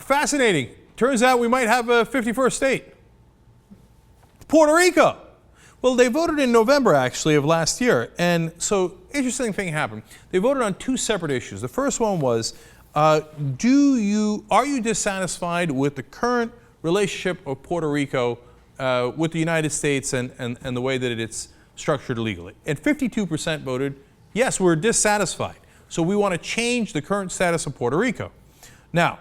fascinating. Turns out we might have a 51st state. Puerto Rico. Well, they voted in November, actually, of last year. And so, interesting thing happened. They voted on two separate issues. The first one was, are you dissatisfied with the current relationship of Puerto Rico with the United States and the way that it's structured legally? And 52% voted, yes, we're dissatisfied. So we want to change the current status of Puerto Rico. Now,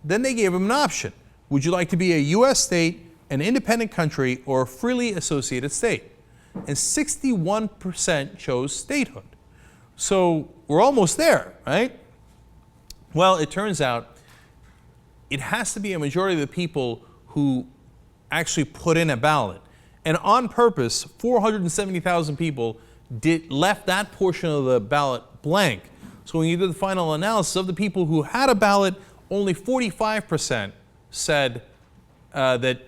then they gave them an option. Would you like to be a U.S. state, an independent country, or a freely associated state? And 61% chose statehood. So we're almost there, right? Well, it turns out it has to be a majority of the people who actually put in a ballot. And on purpose, 470,000 people left that portion of the ballot blank. So when you did the final analysis of the people who had a ballot, only 45% said that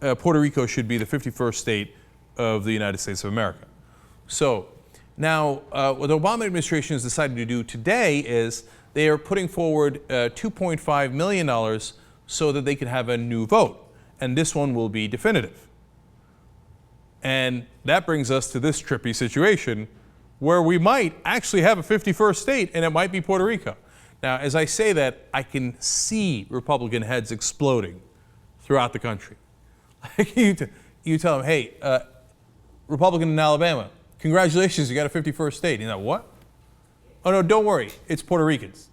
Puerto Rico should be the 51st state of the United States of America. So now what the Obama administration has decided to do today is they are putting forward $2.5 million so that they can have a new vote. And this one will be definitive. And that brings us to this trippy situation where we might actually have a 51st state, and it might be Puerto Rico. Now, as I say that, I can see Republican heads exploding throughout the country. You tell them, hey, Republican in Alabama, congratulations, you got a 51st state. You know, what? Oh, no, don't worry, it's Puerto Ricans.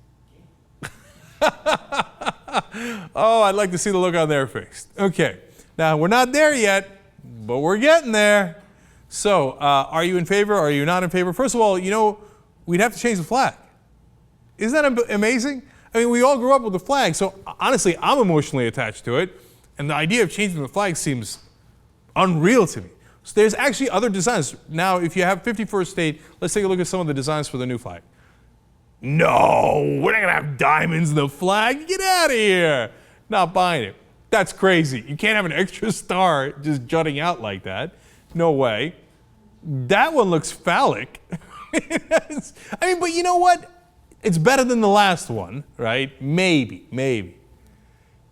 Oh, I'd like to see the look on their face. Okay, now we're not there yet, but we're getting there. So, are you in favor? Are you not in favor? First of all, you know, we'd have to change the flag. Isn't that amazing? I mean, we all grew up with the flag, so honestly, I'm emotionally attached to it, and the idea of changing the flag seems unreal to me. So there's actually other designs. Now, if you have 51st state, let's take a look at some of the designs for the new flag. No, we're not gonna have diamonds in the flag. Get out of here. Not buying it. That's crazy. You can't have an extra star just jutting out like that. No way. That one looks phallic. I mean, but you know what? It's better than the last one, right? Maybe.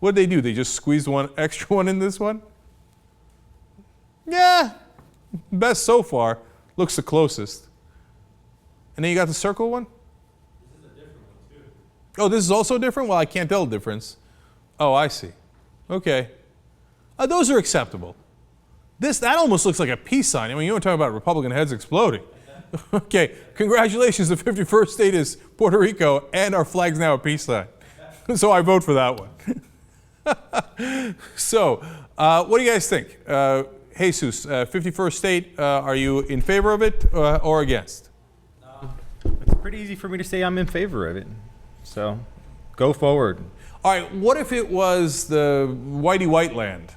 What did they do? They just squeezed one extra one in this one? Yeah, best so far. Looks the closest. And then you got the circle one? This is a different one too. Oh, this is also different? Well, I can't tell the difference. Oh, I see. Okay. Those are acceptable. That almost looks like a peace sign. I mean, you want to talk about Republican heads exploding. Okay, congratulations, the 51st state is Puerto Rico, and our flag's now a peace sign. So I vote for that one. So, what do you guys think? Jesus, 51st state, are you in favor of it or against? It's pretty easy for me to say I'm in favor of it. So, go forward. All right, what if it was the whitey white land?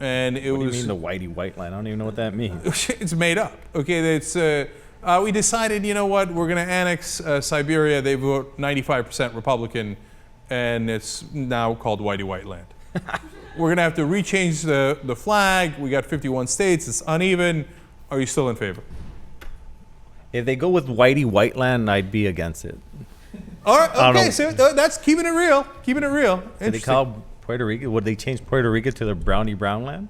And it What do you was, mean the whitey white line? I don't even know what that means. it's made up. Okay, it's we decided, you know what, we're going to annex Siberia. They vote 95% Republican, and it's now called whitey white land. We're going to have to rechange the flag. We got 51 states. It's uneven. Are you still in favor? If they go with whitey white land, I'd be against it. All right, okay, so that's keeping it real. Keeping it real. Did they call Puerto Rico? Would they change Puerto Rico to the brownie brown land?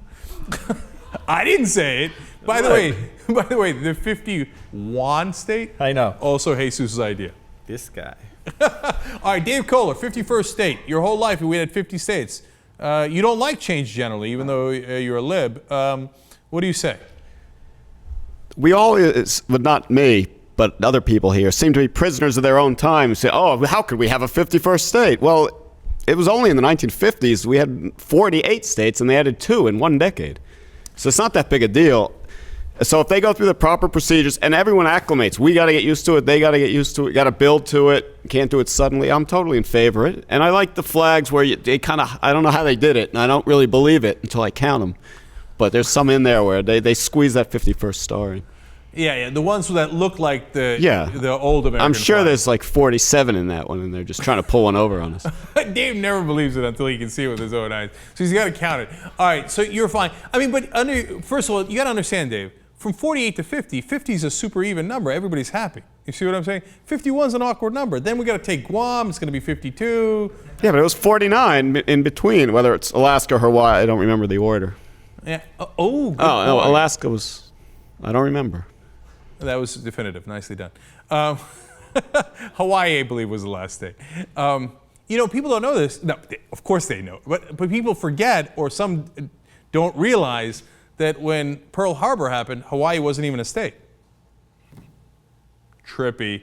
I didn't say it. By the way, the 51 state. I know. Also Jesus' idea. This guy. All right, Dave Kohler, 51st state. Your whole life we had 50 states. You don't like change generally, even though you're a lib. What do you say? We all, but not me, but other people here, seem to be prisoners of their own time and say, oh, how could we have a 51st state? Well, it was only in the 1950s we had 48 states, and they added 2 in 1 decade. So it's not that big a deal. So if they go through the proper procedures and everyone acclimates, we got to get used to it, they got to get used to it, got to build to it, can't do it suddenly. I'm totally in favor of it. And I like the flags where they kind of, I don't know how they did it, and I don't really believe it until I count them. But there's some in there where they squeeze that 51st star in. Yeah, the ones that look like the old American I'm sure flag. there's like 47 in that one, and they're just trying to pull one over on us. Dave never believes it until he can see it with his own eyes. So he's got to count it. All right, so you're fine. I mean, but first of all, you got to understand, Dave, from 48 to 50, 50 is a super even number. Everybody's happy. You see what I'm saying? 51 is an awkward number. Then we got to take Guam. It's going to be 52. Yeah, but it was 49 in between, whether it's Alaska or Hawaii. I don't remember the order. Yeah. Good Oh, no, point. Alaska was, I don't remember. That was definitive. Nicely done. Hawaii, I believe, was the last state. People don't know this. No, of course they know. But people forget, or some don't realize, that when Pearl Harbor happened, Hawaii wasn't even a state. Trippy.